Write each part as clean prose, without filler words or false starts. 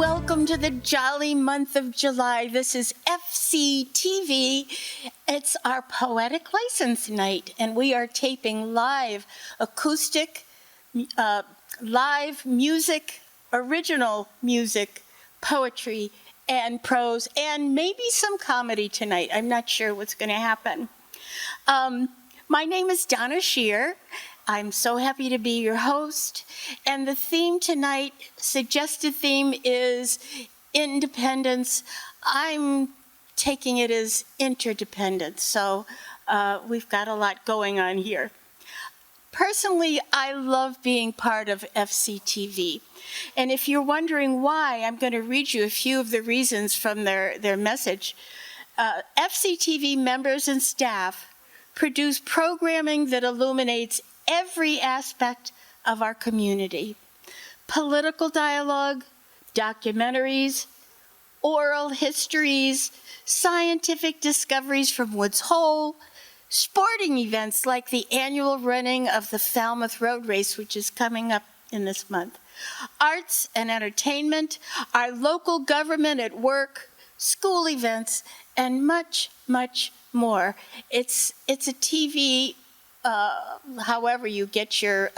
welcome to the jolly month of July. This is FCTV. It's our Poetic License Night, and we are taping live acoustic, live music, original music, poetry, and prose, and maybe some comedy tonight. I'm not sure what's going to happen. My name is Donna Shear. I'm so happy to be your host, and the theme tonight, suggested theme, is independence. I'm taking it as interdependence, so we've got a lot going on here. Personally, I love being part of FCTV, and if you're wondering why, I'm going to read you a few of the reasons from their message. FCTV members and staff produce programming that illuminates every aspect of our community. Political dialogue, documentaries, oral histories, scientific discoveries from Woods Hole, sporting events like the annual running of the Falmouth Road Race, which is coming up in this month, arts and entertainment, our local government at work, school events, and much, much more. It's a TV, however you get your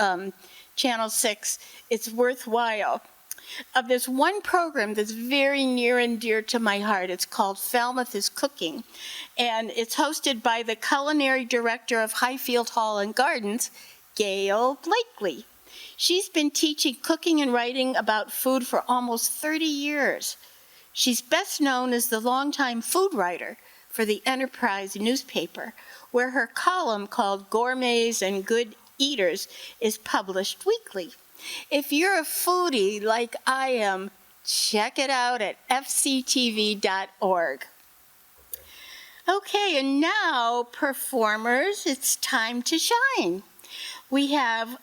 Channel 6, it's worthwhile. There's one program that's very near and dear to my heart. It's called Falmouth is Cooking, and it's hosted by the culinary director of Highfield Hall and Gardens, Gail Blakely. She's been teaching cooking and writing about food for almost 30 years. She's best known as the longtime food writer for the Enterprise newspaper, where her column called Gourmets and Good Eaters is published weekly. If you're a foodie like I am, check it out at fctv.org. Okay, and now, performers, it's time to shine. We have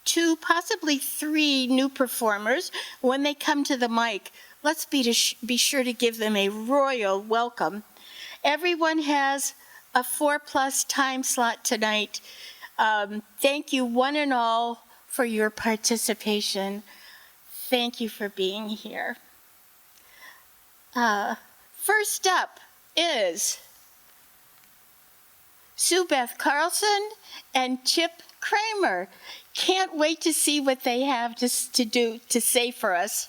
2, possibly 3 new performers. When they come to the mic, let's be sure to give them a royal welcome. Everyone has a 4+ time slot tonight. Thank you one and all for your participation. Thank you for being here. First up is Sue Beth Carlson and Chip Kramer. Can't wait to see what they have to say for us.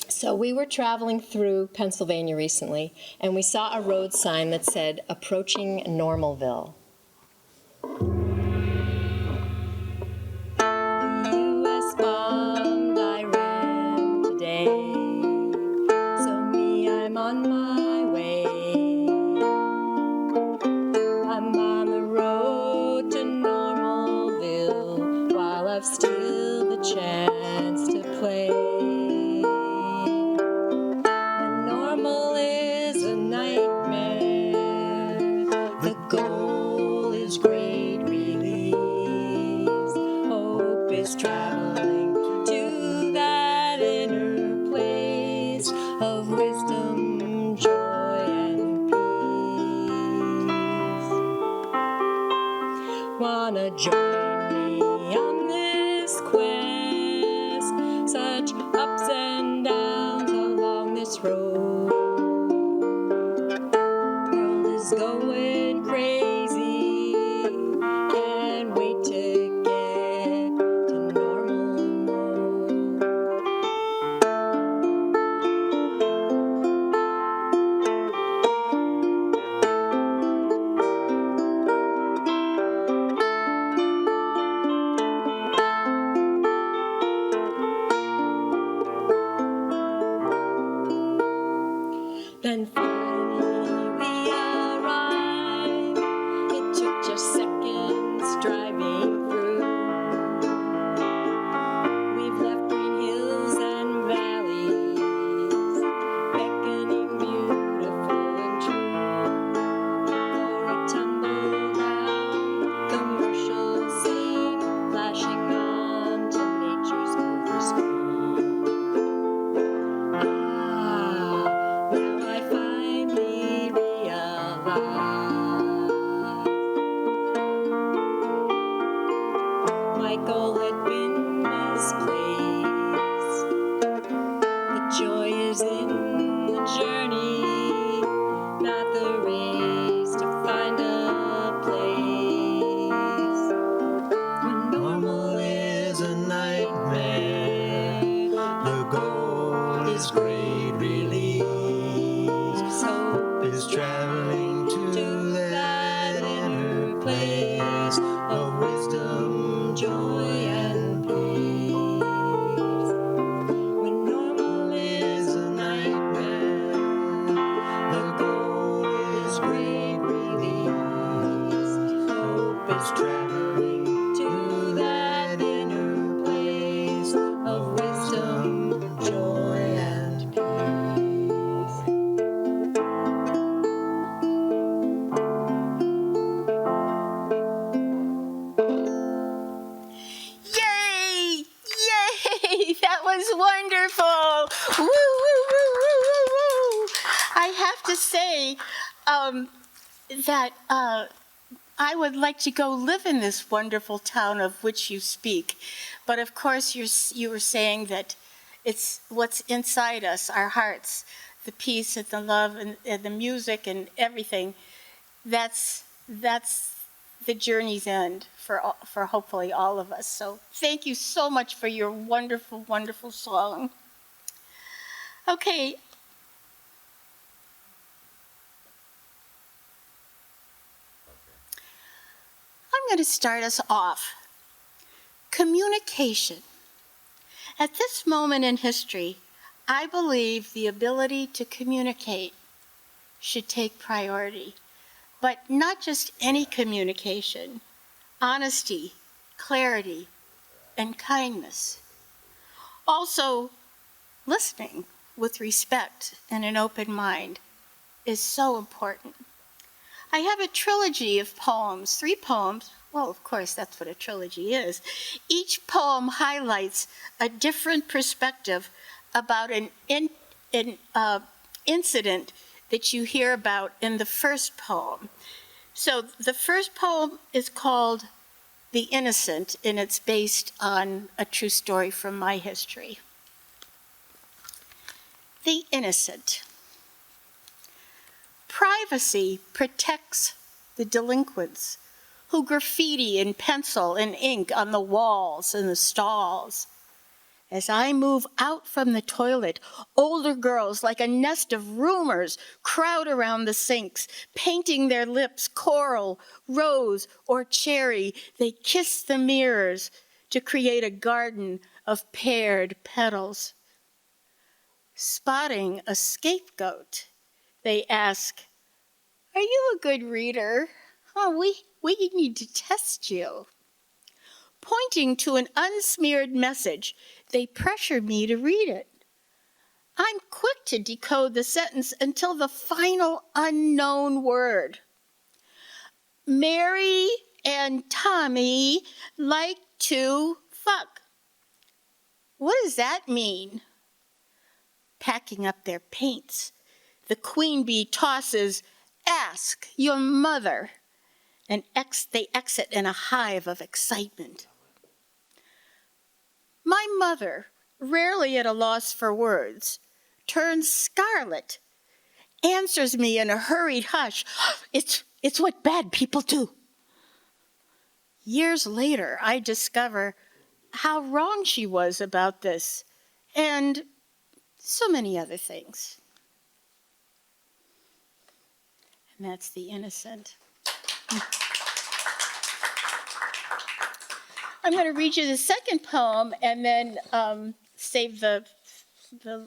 So we were traveling through Pennsylvania recently, and we saw a road sign that said, "Approaching Normalville." The U.S. bombed Iran today, so I'm on my way. I'm on the road to Normalville, while I've still the chance to play. Goal is great release. Hope is traveling to that inner place of wisdom, joy, and peace. Wanna join me on this quest? Such ups and downs along this road. World is going crazy, can't wait to get to normal mode. Then finally we arrived. It took just seconds driving through. We've left green hills and valleys, beckoning beautiful and true, for a tumble-down commercial scene, flashing on to nature's movie screen. Now I find is great release. Hope is traveling to that inner place of wisdom, joy, and peace. When normal is a nightmare, the goal is great release. Hope is traveling to that inner place of wisdom, joy, and peace. Yay! Yay! That was wonderful! Woo, woo, woo, woo, woo, woo! I have to say that I would like to go live in this wonderful town of which you speak. But of course, you were saying that it's what's inside us, our hearts, the peace and the love and the music and everything. That's the journey's end for hopefully all of us. So thank you so much for your wonderful, wonderful song. Okay. I'm going to start us off. Communication. At this moment in history, I believe the ability to communicate should take priority, but not just any communication. Honesty, clarity, and kindness. Also, listening with respect and an open mind is so important. I have a trilogy of poems, 3 poems. Well, of course, that's what a trilogy is. Each poem highlights a different perspective about an incident that you hear about in the first poem. So the first poem is called The Innocent, and it's based on a true story from my history. The Innocent. Privacy protects the delinquents who graffiti in pencil and ink on the walls and the stalls. As I move out from the toilet, older girls like a nest of rumors crowd around the sinks, painting their lips coral, rose, or cherry. They kiss the mirrors to create a garden of paired petals. Spotting a scapegoat, they ask, "Are you a good reader? Oh, we need to test you." Pointing to an unsmeared message, they pressure me to read it. I'm quick to decode the sentence until the final unknown word. Mary and Tommy like to fuck. What does that mean? Packing up their paints, the queen bee tosses, "Ask your mother," and they exit in a hive of excitement. My mother, rarely at a loss for words, turns scarlet, answers me in a hurried hush, It's what bad people do." Years later, I discover how wrong she was about this, and so many other things. And that's The Innocent. I'm going to read you the second poem and then save the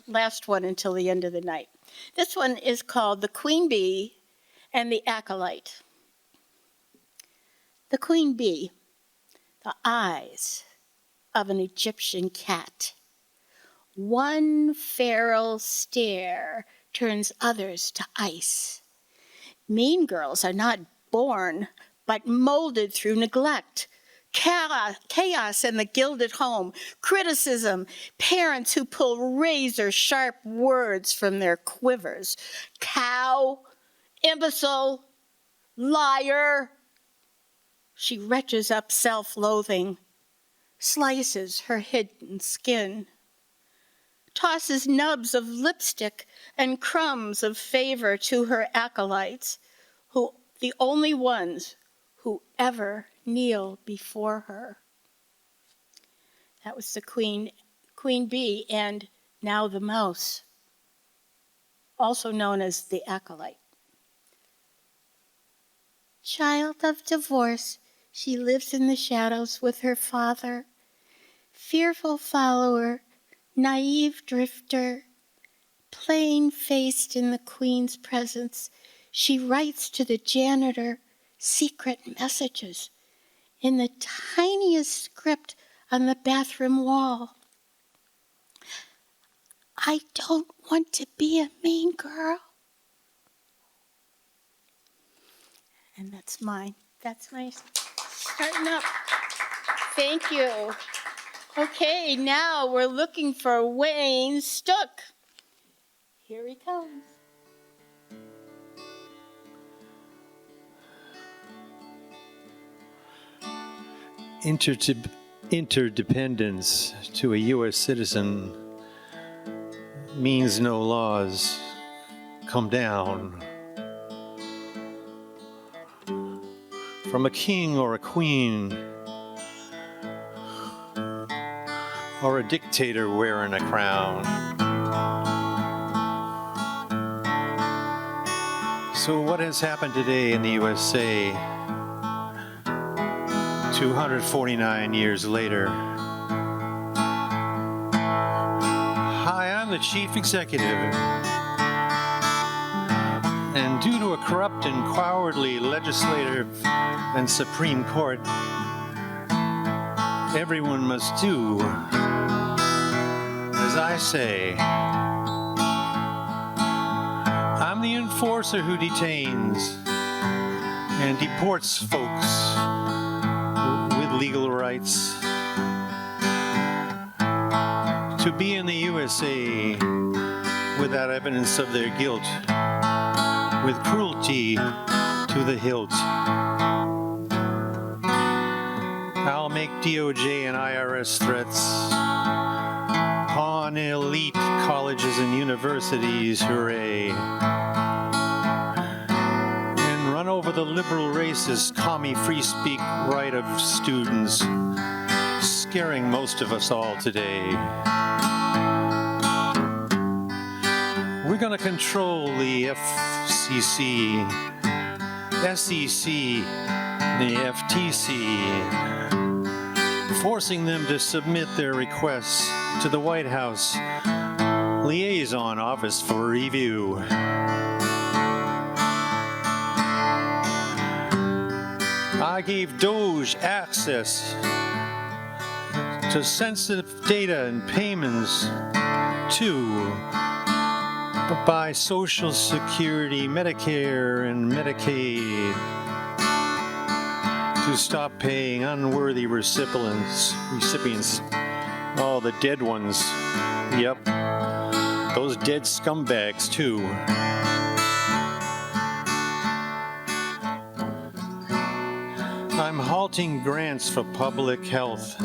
last one until the end of the night. This one is called The Queen Bee and the Acolyte. The queen bee, the eyes of an Egyptian cat. One feral stare turns others to ice. Mean girls are not born, but molded through neglect. Chaos in the gilded home, criticism, parents who pull razor-sharp words from their quivers. Cow, imbecile, liar. She retches up self-loathing, slices her hidden skin, tosses nubs of lipstick and crumbs of favor to her acolytes, who the only ones who ever kneel before her. That was the queen bee and now the mouse, also known as the acolyte. Child of divorce, she lives in the shadows with her father. Fearful follower, naive drifter, plain-faced in the queen's presence, she writes to the janitor secret messages in the tiniest script on the bathroom wall. I don't want to be a mean girl. And that's mine. That's my starting up. Thank you. Okay, now we're looking for Wayne Stuck. Here he comes. Interdependence to a U.S. citizen means no laws come down from a king or a queen or a dictator wearing a crown. So what has happened today in the USA 249 years later? Hi, I'm the chief executive, and due to a corrupt and cowardly legislative and Supreme Court, everyone must do as I say. I'm the enforcer who detains and deports folks with legal rights to be in the USA without evidence of their guilt, with cruelty to the hilt. I'll make DOJ and IRS threats upon elite colleges and universities, hooray, and run over the liberal racist commie free speak right of students, scaring most of us all today. We're gonna control the FCC, SEC, the FTC, forcing them to submit their requests to the White House Liaison Office for review. I gave Doge access to sensitive data and payments to buy Social Security, Medicare, and Medicaid, to stop paying unworthy recipients, all the dead ones, yep, those dead scumbags too. I'm halting grants for public health,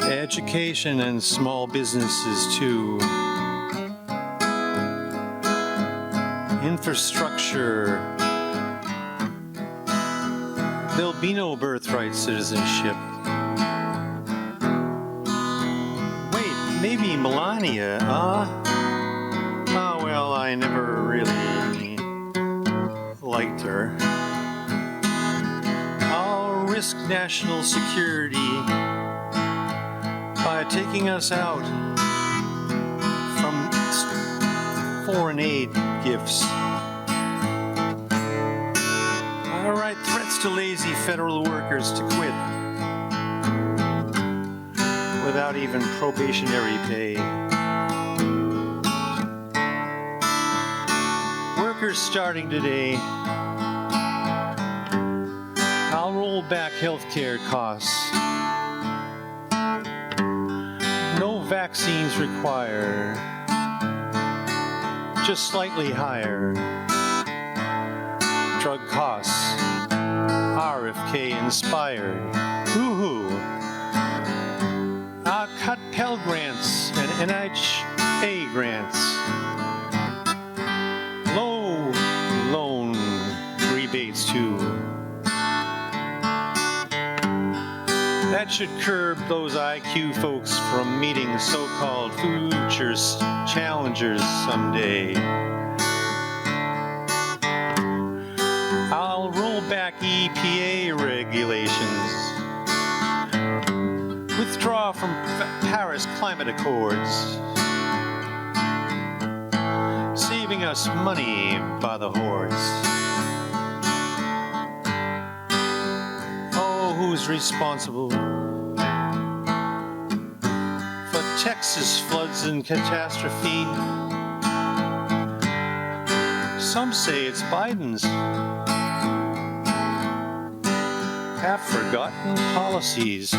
education, and small businesses too. Infrastructure. There'll be no birthright citizenship. Wait, maybe Melania, huh? Oh, well, I never really liked her. I'll risk national security by taking us out from foreign aid gifts. I write threats to lazy federal workers to quit without even probationary pay. Workers starting today, I'll roll back healthcare costs. No vaccines required, just slightly higher. Drug costs, RFK inspired. Woohoo! I'll cut Pell Grants and NHA grants. Low loan rebates too. That That should curb those IQ folks from meeting so-called future challengers someday. I'll roll back EPA regulations, withdraw from Paris climate accords, saving us money by the hordes. Oh, who's responsible for Texas floods and catastrophe? Some say it's Biden's half-forgotten policies.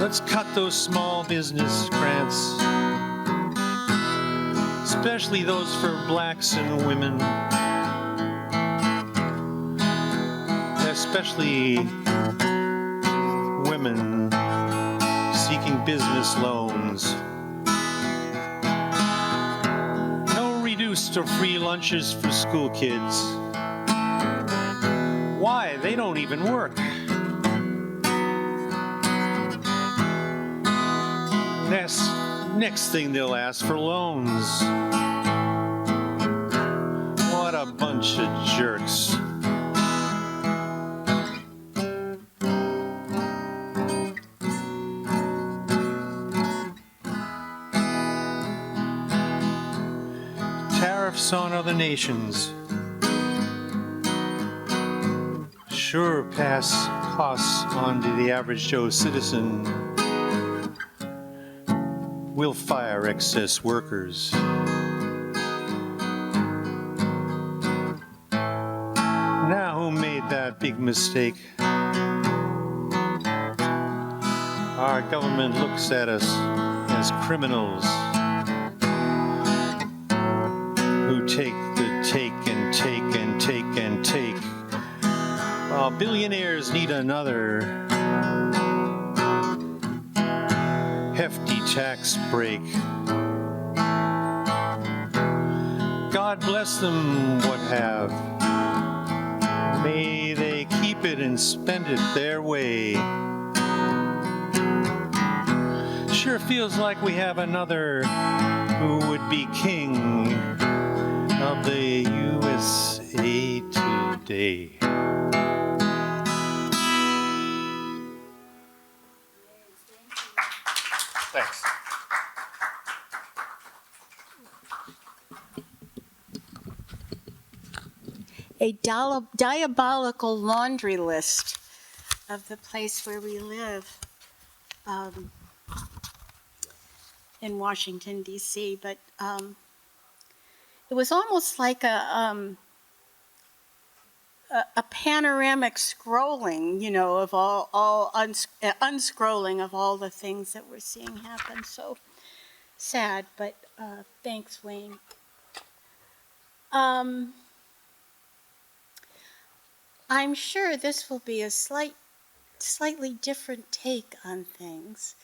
Let's cut those small business grants, especially those for blacks and women, especially women seeking business loans. No reduced or free lunches for school kids. Why? They don't even work. Next thing they'll ask for loans. What a bunch of jerks. Tariffs on other nations sure pass costs on to the average Joe citizen. We'll fire excess workers. Now who made that big mistake? Our government looks at us as criminals who take the take and take and take and take, while billionaires need another hefty tax break. God bless them what have. May they keep it and spend it their way. Sure feels like we have another who would be king of the USA today. Thanks. A diabolical laundry list of the place where we live in Washington, D.C., but it was almost like a panoramic scrolling, you know, of all unscrolling of all the things that we're seeing happen. So sad, but thanks, Wayne. I'm sure this will be a slightly different take on things.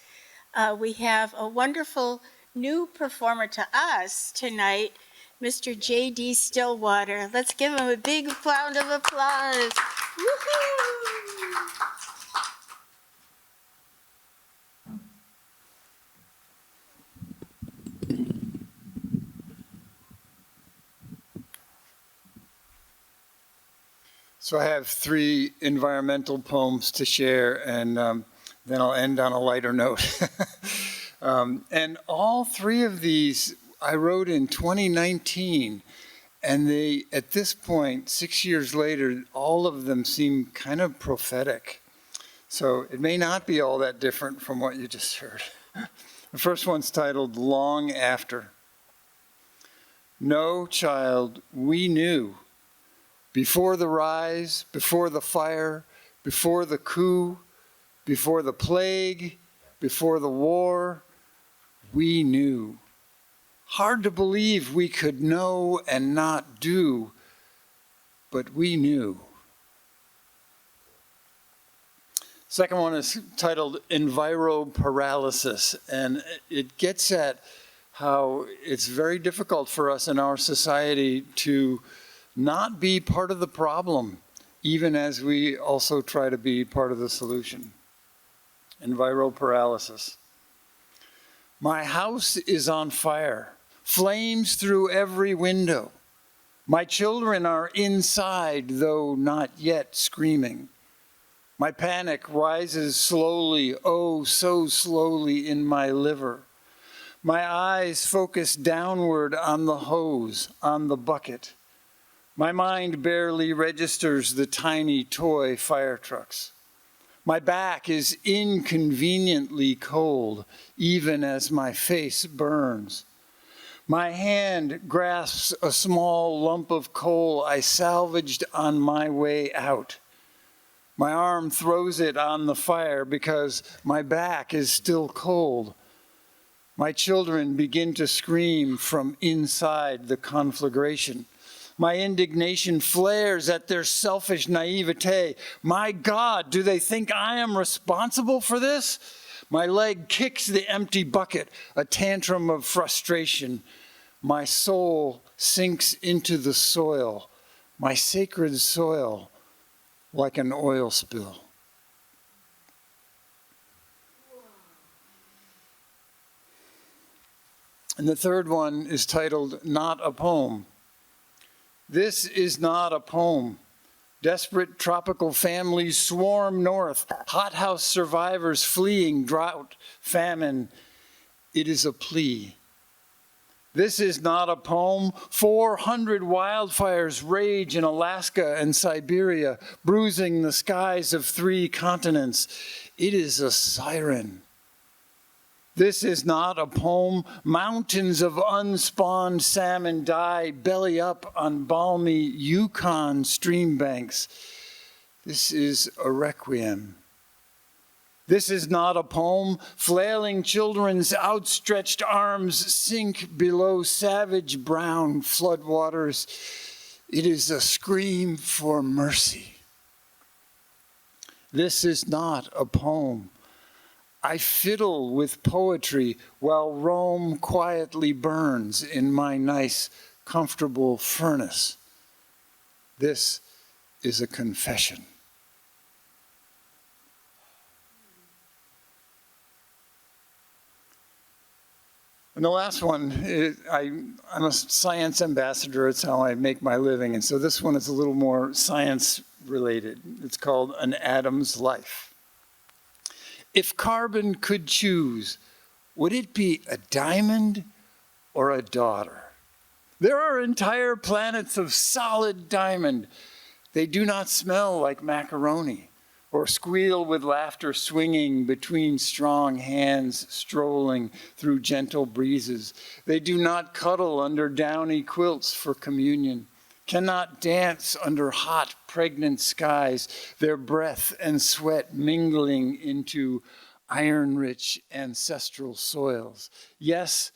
We have a wonderful new performer to us tonight, Mr. J.D. Stillwater. Let's give him a big round of applause. Woohoo! So I have 3 environmental poems to share, and then I'll end on a lighter note. And all 3 of these I wrote in 2019, and they, at this point, 6 years later, all of them seem kind of prophetic. So it may not be all that different from what you just heard. The first one's titled Long After. No, child, we knew. Before the rise, before the fire, before the coup, before the plague, before the war, we knew. Hard to believe we could know and not do, but we knew. Second one is titled Enviroparalysis, and it gets at how it's very difficult for us in our society to not be part of the problem even as we also try to be part of the solution. Enviro paralysis. My house is on fire, flames through every window. My children are inside, though not yet screaming. My panic rises slowly, oh, so slowly in my liver. My eyes focus downward on the hose, on the bucket. My mind barely registers the tiny toy fire trucks. My back is inconveniently cold, even as my face burns. My hand grasps a small lump of coal I salvaged on my way out. My arm throws it on the fire because my back is still cold. My children begin to scream from inside the conflagration. My indignation flares at their selfish naivete. My God, do they think I am responsible for this? My leg kicks the empty bucket, a tantrum of frustration. My soul sinks into the soil, my sacred soil, like an oil spill. And the third one is titled, Not a Poem. This is not a poem. Desperate tropical families swarm north, hothouse survivors fleeing drought, famine. It is a plea. This is not a poem. 400 wildfires rage in Alaska and Siberia, bruising the skies of 3 continents. It is a siren. This is not a poem. Mountains of unspawned salmon die belly up on balmy Yukon stream banks. This is a requiem. This is not a poem. Flailing children's outstretched arms sink below savage brown floodwaters. It is a scream for mercy. This is not a poem. I fiddle with poetry while Rome quietly burns in my nice, comfortable furnace. This is a confession. And the last one, I'm a science ambassador. It's how I make my living. And so this one is a little more science related. It's called An Atom's Life. If carbon could choose, would it be a diamond or a daughter? There are entire planets of solid diamond. They do not smell like macaroni or squeal with laughter swinging between strong hands strolling through gentle breezes. They do not cuddle under downy quilts for communion, cannot dance under hot, pregnant skies, their breath and sweat mingling into iron-rich ancestral soils. Yes,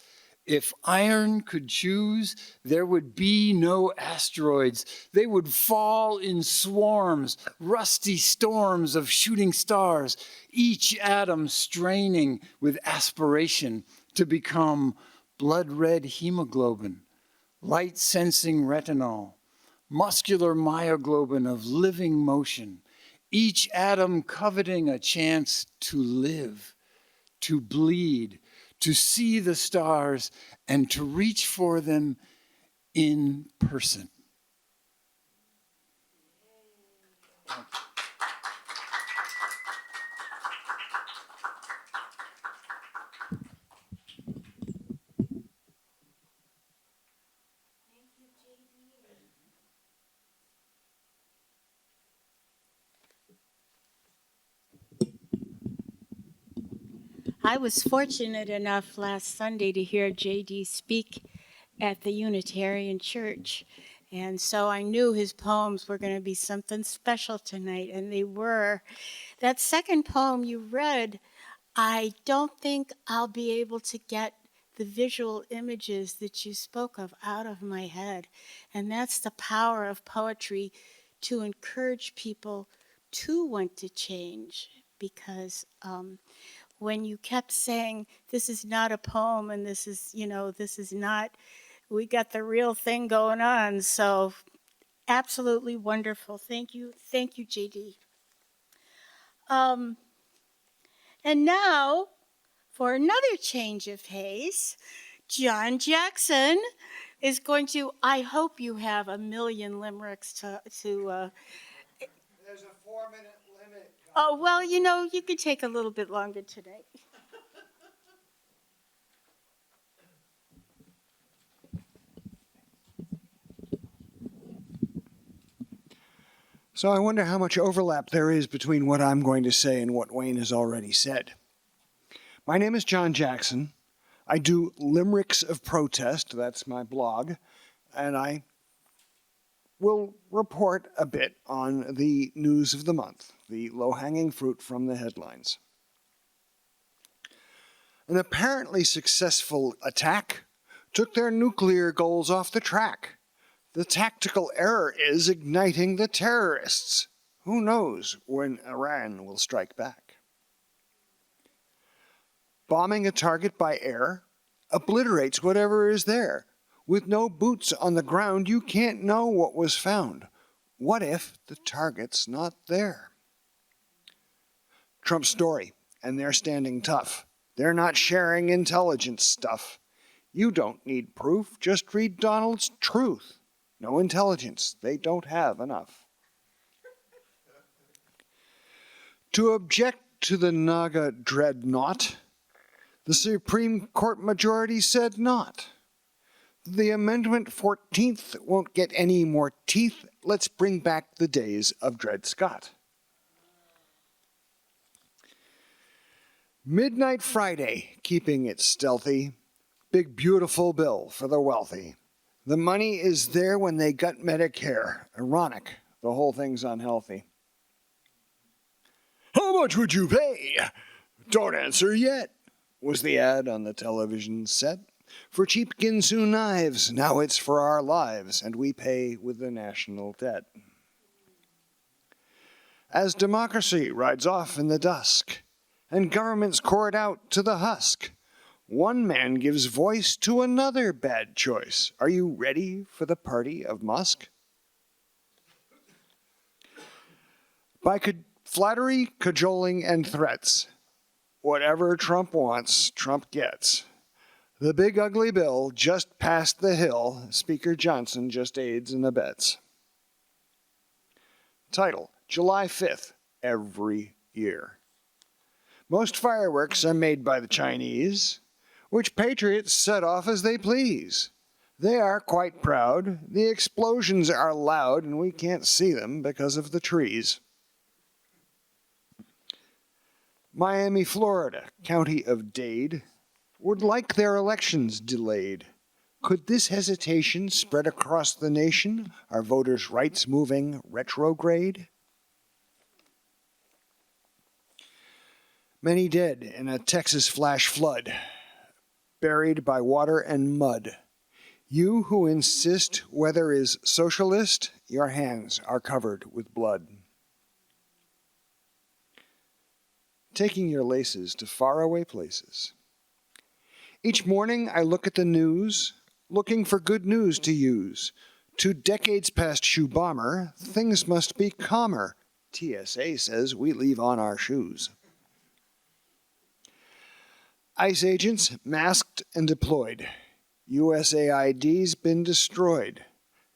if iron could choose, there would be no asteroids. They would fall in swarms, rusty storms of shooting stars, each atom straining with aspiration to become blood-red hemoglobin, light-sensing retinol, muscular myoglobin of living motion, each atom coveting a chance to live, to bleed, to see the stars, and to reach for them in person. I was fortunate enough last Sunday to hear JD speak at the Unitarian Church. And so I knew his poems were going to be something special tonight, and they were. That second poem you read, I don't think I'll be able to get the visual images that you spoke of out of my head. And that's the power of poetry to encourage people to want to change, because when you kept saying, this is not a poem and this is not, we got the real thing going on. So Absolutely wonderful. Thank you. Thank you, JD. And now, for another change of pace, John Jackson is going to, I hope you have a million limericks to There's a 4-minute limit. oh, well, you know, you could take a little bit longer today. So I wonder how much overlap there is between what I'm going to say and what Wayne has already said. My name is John Jackson. I do Limericks of Protest, that's my blog, and I will report a bit on the news of the month, the low-hanging fruit from the headlines. An apparently successful attack took their nuclear goals off the track. The tactical error is igniting the terrorists. Who knows when Iran will strike back? Bombing a target by air obliterates whatever is there. With no boots on the ground, you can't know what was found. What if the target's not there? Trump's story, and they're standing tough. They're not sharing intelligence stuff. You don't need proof, just read Donald's truth. No intelligence, they don't have enough. To object to the Naga dreadnought, the Supreme Court majority said not. The Amendment 14th won't get any more teeth. Let's bring back the days of Dred Scott. Midnight Friday, keeping it stealthy. Big beautiful bill for the wealthy. The money is there when they got Medicare. Ironic, the whole thing's unhealthy. How much would you pay? Don't answer yet, was the ad on the television set. For cheap Ginsu knives, now it's for our lives, and we pay with the national debt. As democracy rides off in the dusk, and governments court out to the husk, one man gives voice to another bad choice. Are you ready for the party of Musk? By flattery, cajoling, and threats, whatever Trump wants, Trump gets. The big ugly bill just passed the hill. Speaker Johnson just aids and abets. Title, July 5th, every year. Most fireworks are made by the Chinese, which patriots set off as they please. They are quite proud. The explosions are loud, and we can't see them because of the trees. Miami, Florida, county of Dade, would like their elections delayed. Could this hesitation spread across the nation? Are voters' rights moving retrograde? Many dead in a Texas flash flood, buried by water and mud. You who insist weather is socialist, your hands are covered with blood. Taking your laces to faraway places. Each morning I look at the news, looking for good news to use. 2 decades past shoe bomber, things must be calmer. TSA says we leave on our shoes. ICE agents masked and deployed. USAID's been destroyed.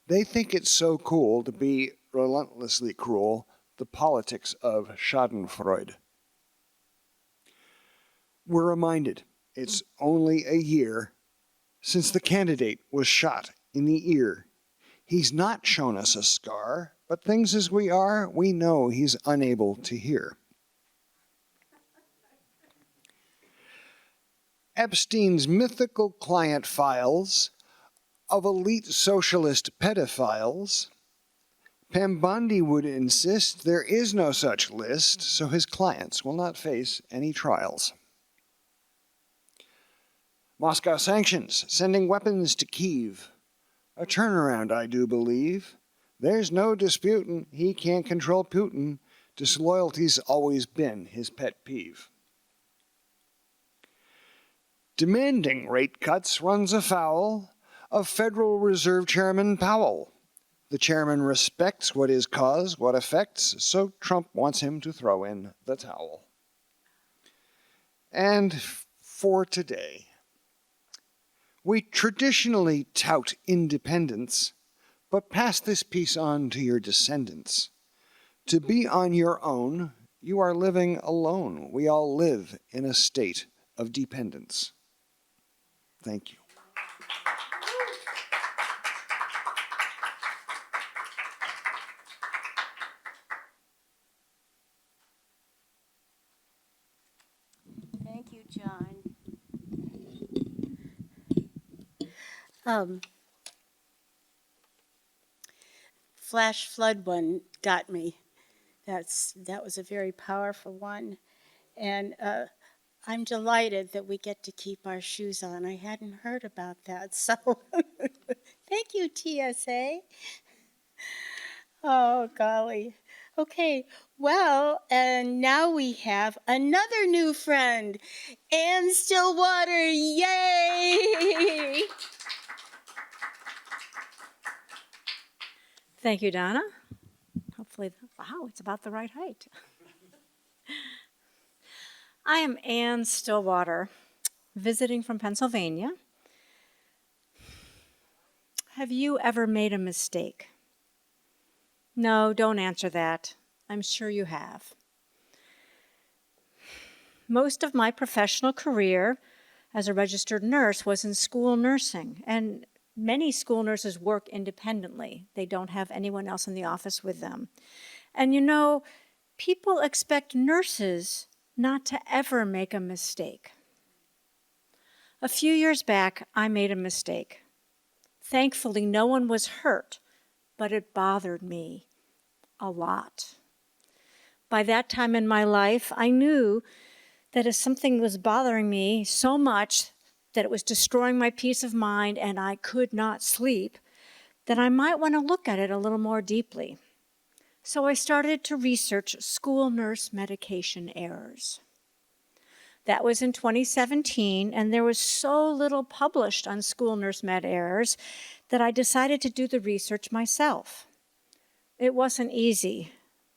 They think it's so cool to be relentlessly cruel, the politics of Schadenfreude. We're reminded it's only a year since the candidate was shot in the ear. He's not shown us a scar, but things as we are, we know he's unable to hear. Epstein's mythical client files of elite socialist pedophiles. Pam Bondi would insist there is no such list, so his clients will not face any trials. Moscow sanctions, sending weapons to Kyiv. A turnaround, I do believe. There's no disputing he can't control Putin. Disloyalty's always been his pet peeve. Demanding rate cuts runs afoul of Federal Reserve Chairman Powell. The chairman respects what is cause, what affects, so Trump wants him to throw in the towel. And for today, we traditionally tout independence, but pass this piece on to your descendants. To be on your own, you are living alone. We all live in a state of dependence. Thank you. Thank you, John. Um, Flash flood one got me. That was a very powerful one, and I'm delighted that we get to keep our shoes on. I hadn't heard about that, so thank you, TSA. Oh, golly. Okay, well, and now we have another new friend, Ann Stillwater. Yay! Thank you, Donna. Hopefully, wow, it's about the right height. I am Ann Stillwater, visiting from Pennsylvania. Have you ever made a mistake? No, don't answer that. I'm sure you have. Most of my professional career as a registered nurse was in school nursing, and many school nurses work independently. They don't have anyone else in the office with them. And you know, people expect nurses not to ever make a mistake. A few years back, I made a mistake. Thankfully, no one was hurt, but it bothered me a lot. By that time in my life, I knew that if something was bothering me so much that it was destroying my peace of mind and I could not sleep, that I might want to look at it a little more deeply. So I started to research school nurse medication errors. That was in 2017, and there was so little published on school nurse med errors that I decided to do the research myself. It wasn't easy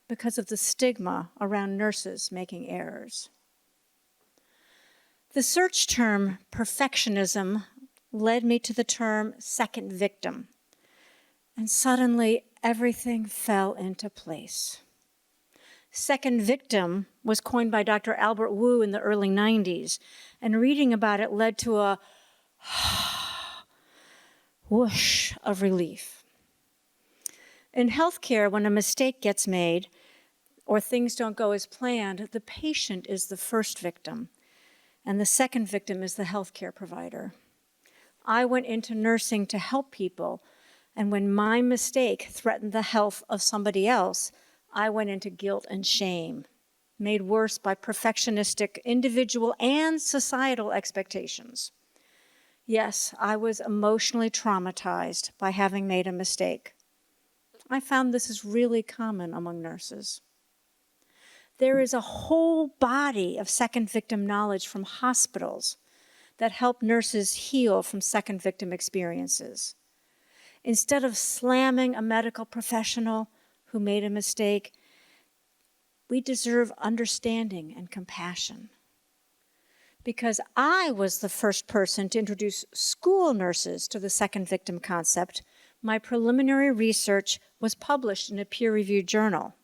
because of the stigma around nurses making errors. The search term perfectionism led me to the term second victim, and suddenly everything fell into place. Second victim was coined by Dr. Albert Wu in the early 90s, and reading about it led to a whoosh of relief. In healthcare, when a mistake gets made or things don't go as planned, the patient is the first victim, and the second victim is the healthcare provider. I went into nursing to help people, and when my mistake threatened the health of somebody else, I went into guilt and shame, made worse by perfectionistic individual and societal expectations. Yes, I was emotionally traumatized by having made a mistake. I found this is really common among nurses. There is a whole body of second victim knowledge from hospitals that help nurses heal from second victim experiences. Instead of slamming a medical professional who made a mistake, we deserve understanding and compassion. Because I was the first person to introduce school nurses to the second victim concept, my preliminary research was published in a peer-reviewed journal.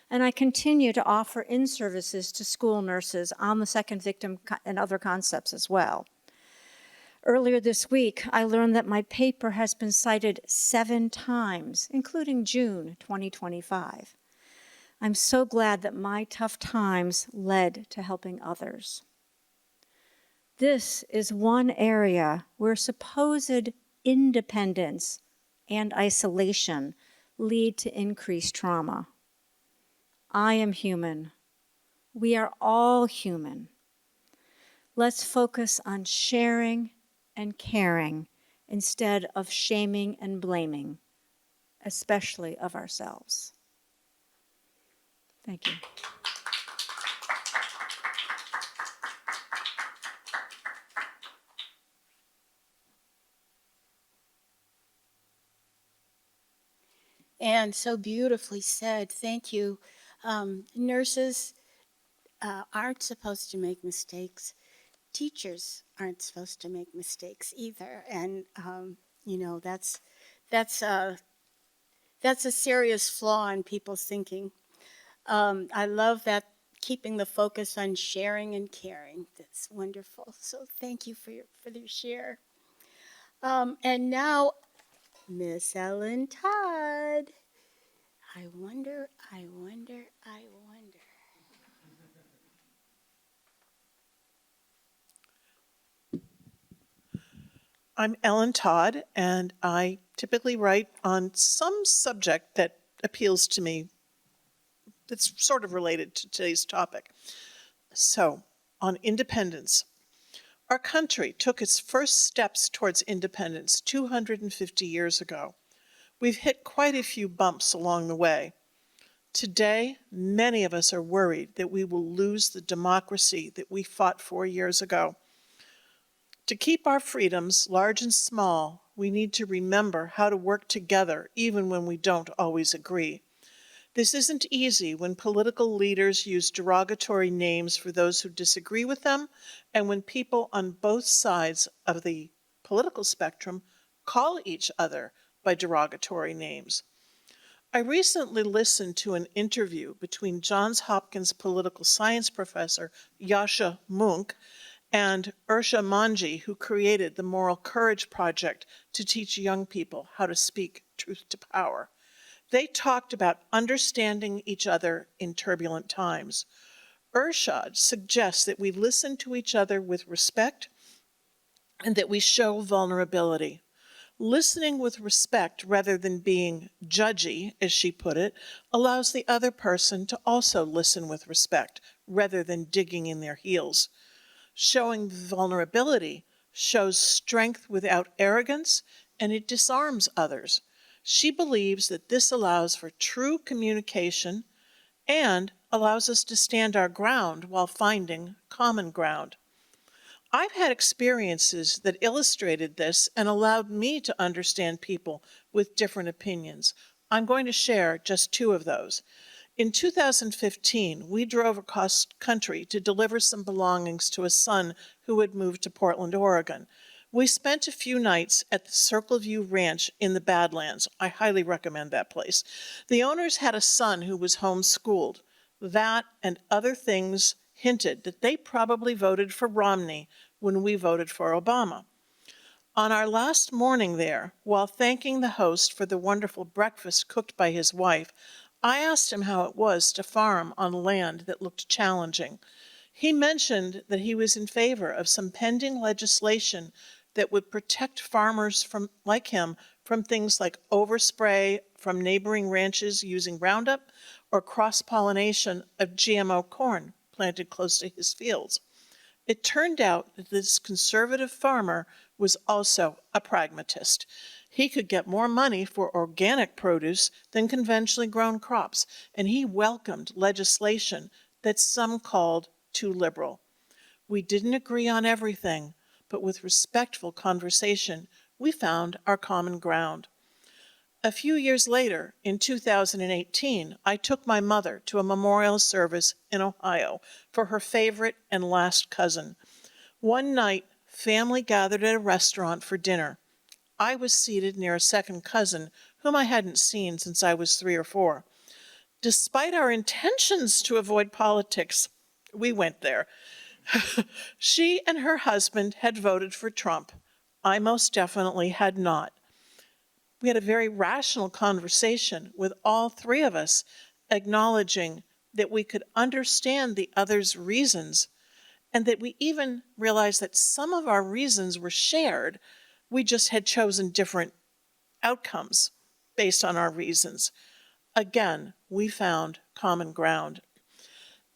And I continue to offer in-services to school nurses on the second victim and other concepts as well. Earlier this week, I learned that my paper has been cited 7 times, including June 2025. I'm so glad that my tough times led to helping others. This is one area where supposed independence and isolation lead to increased trauma. I am human. We are all human. Let's focus on sharing and caring instead of shaming and blaming, especially of ourselves. Thank you. and so beautifully said. Thank you. Nurses aren't supposed to make mistakes. Teachers aren't supposed to make mistakes either, and you know that's a that's a serious flaw in people's thinking. I love that, keeping the focus on sharing and caring. That's wonderful. So thank you for your share. And now, Miss Ellen Todd. I wonder, I wonder, I wonder. I'm Ellen Todd, and I typically write on some subject that appeals to me that's sort of related to today's topic. So, on independence. Our country took its first steps towards independence 250 years ago. We've hit quite a few bumps along the way. Today, many of us are worried that we will lose the democracy that we fought for years ago. To keep our freedoms, large and small, we need to remember how to work together even when we don't always agree. This isn't easy when political leaders use derogatory names for those who disagree with them, and when people on both sides of the political spectrum call each other by derogatory names. I recently listened to an interview between Johns Hopkins political science professor Yascha Mounk and Ursha Manji, who created the Moral Courage Project to teach young people how to speak truth to power. They talked about understanding each other in turbulent times. Urshad suggests that we listen to each other with respect and that we show vulnerability. Listening with respect rather than being judgy, as she put it, allows the other person to also listen with respect rather than digging in their heels. Showing vulnerability shows strength without arrogance, and it disarms others. She believes that this allows for true communication and allows us to stand our ground while finding common ground. I've had experiences that illustrated this and allowed me to understand people with different opinions. I'm going to share just two of those. In 2015, we drove across country to deliver some belongings to a son who had moved to Portland, Oregon. We spent a few nights at the Circle View Ranch in the Badlands. I highly recommend that place. The owners had a son who was homeschooled. That and other things hinted that they probably voted for Romney when we voted for Obama. On our last morning there, while thanking the host for the wonderful breakfast cooked by his wife, I asked him how it was to farm on land that looked challenging. He mentioned that he was in favor of some pending legislation that would protect farmers like him from things like overspray from neighboring ranches using Roundup or cross-pollination of GMO corn planted close to his fields. It turned out that this conservative farmer was also a pragmatist. He could get more money for organic produce than conventionally grown crops, and he welcomed legislation that some called too liberal. We didn't agree on everything, but with respectful conversation, we found our common ground. A few years later, in 2018, I took my mother to a memorial service in Ohio for her favorite and last cousin. One night, family gathered at a restaurant for dinner. I was seated near a second cousin whom I hadn't seen since I was 3 or 4. Despite our intentions to avoid politics, we went there. She and her husband had voted for Trump. I most definitely had not. We had a very rational conversation with all three of us, acknowledging that we could understand the other's reasons and that we even realized that some of our reasons were shared. We just had chosen different outcomes based on our reasons. Again, we found common ground.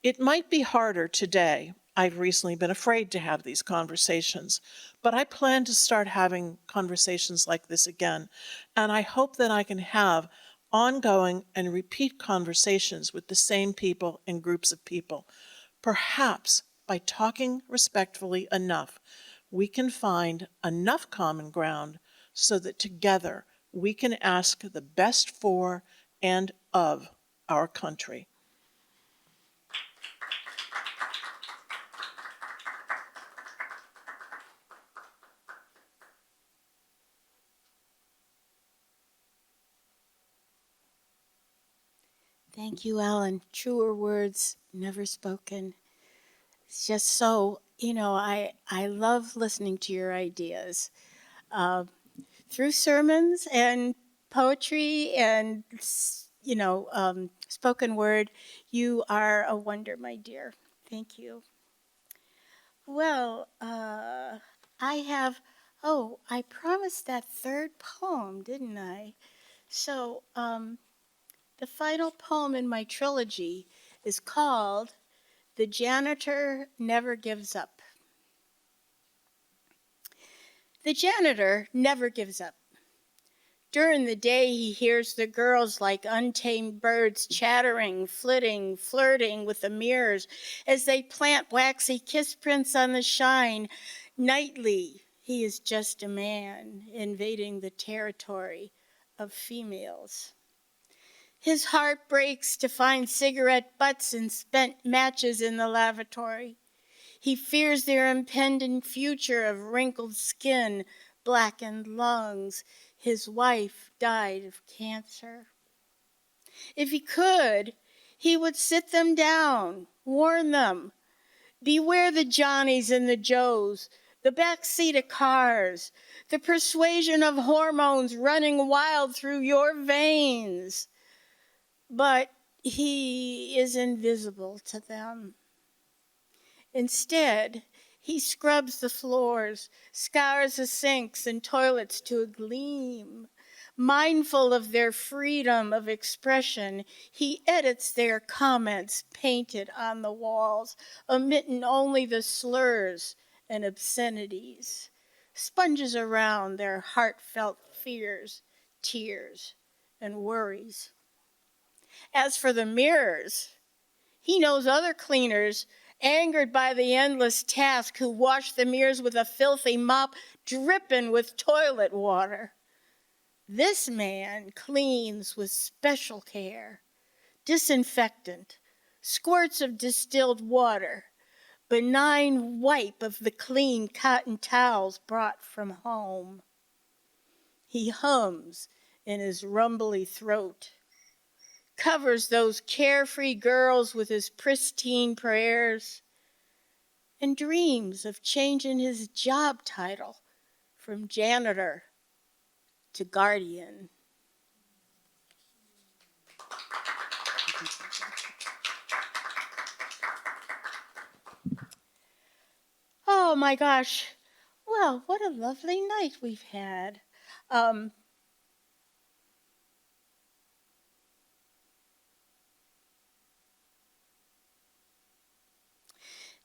It might be harder today. I've recently been afraid to have these conversations, but I plan to start having conversations like this again, and I hope that I can have ongoing and repeat conversations with the same people and groups of people. Perhaps by talking respectfully enough, we can find enough common ground so that together we can ask the best for and of our country. Thank you, Ellen. Truer words never spoken. It's just so, I love listening to your ideas. Through sermons and poetry and, spoken word, you are a wonder, my dear. Thank you. Well, I promised that third poem, didn't I? So, the final poem in my trilogy is called The Janitor Never Gives Up. The janitor never gives up. During the day, he hears the girls like untamed birds chattering, flitting, flirting with the mirrors as they plant waxy kiss prints on the shine. Nightly, he is just a man invading the territory of females. His heart breaks to find cigarette butts and spent matches in the lavatory. He fears their impending future of wrinkled skin, blackened lungs. His wife died of cancer. If he could, he would sit them down, warn them. Beware the Johnnies and the Joes, the backseat of cars, the persuasion of hormones running wild through your veins. But he is invisible to them. Instead, he scrubs the floors, scours the sinks and toilets to a gleam. Mindful of their freedom of expression, he edits their comments painted on the walls, omitting only the slurs and obscenities. Sponges around their heartfelt fears, tears, and worries. As for the mirrors, he knows other cleaners angered by the endless task who wash the mirrors with a filthy mop dripping with toilet water. This man cleans with special care, disinfectant, squirts of distilled water, benign wipe of the clean cotton towels brought from home. He hums in his rumbly throat, covers those carefree girls with his pristine prayers, and dreams of changing his job title from janitor to guardian. Oh my gosh. Well, what a lovely night we've had.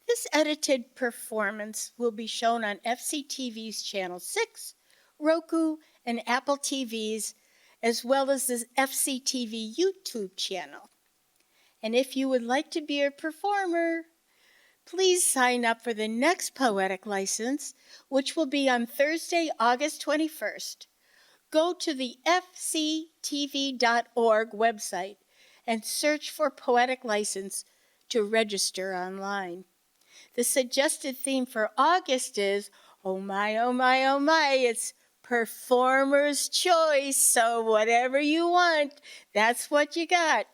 This edited performance will be shown on FCTV's Channel 6, Roku, and Apple TVs, as well as the FCTV YouTube channel. And if you would like to be a performer, please sign up for the next Poetic license, which will be on Thursday, August 21st. Go to the fctv.org website and search for Poetic license to register online. The suggested theme for August is, oh my, oh my, oh my, it's performer's choice, so whatever you want, that's what you got.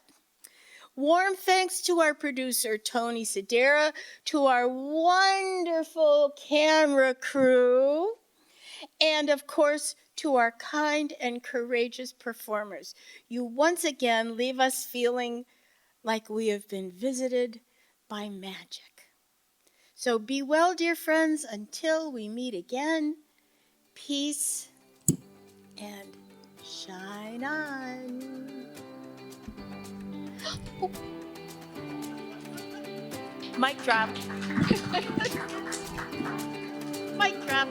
Warm thanks to our producer, Tony Sedera, to our wonderful camera crew, and of course, to our kind and courageous performers. You once again leave us feeling like we have been visited by magic. So be well, dear friends, until we meet again. Peace and shine on. Oh. Mic drop. Mic drop.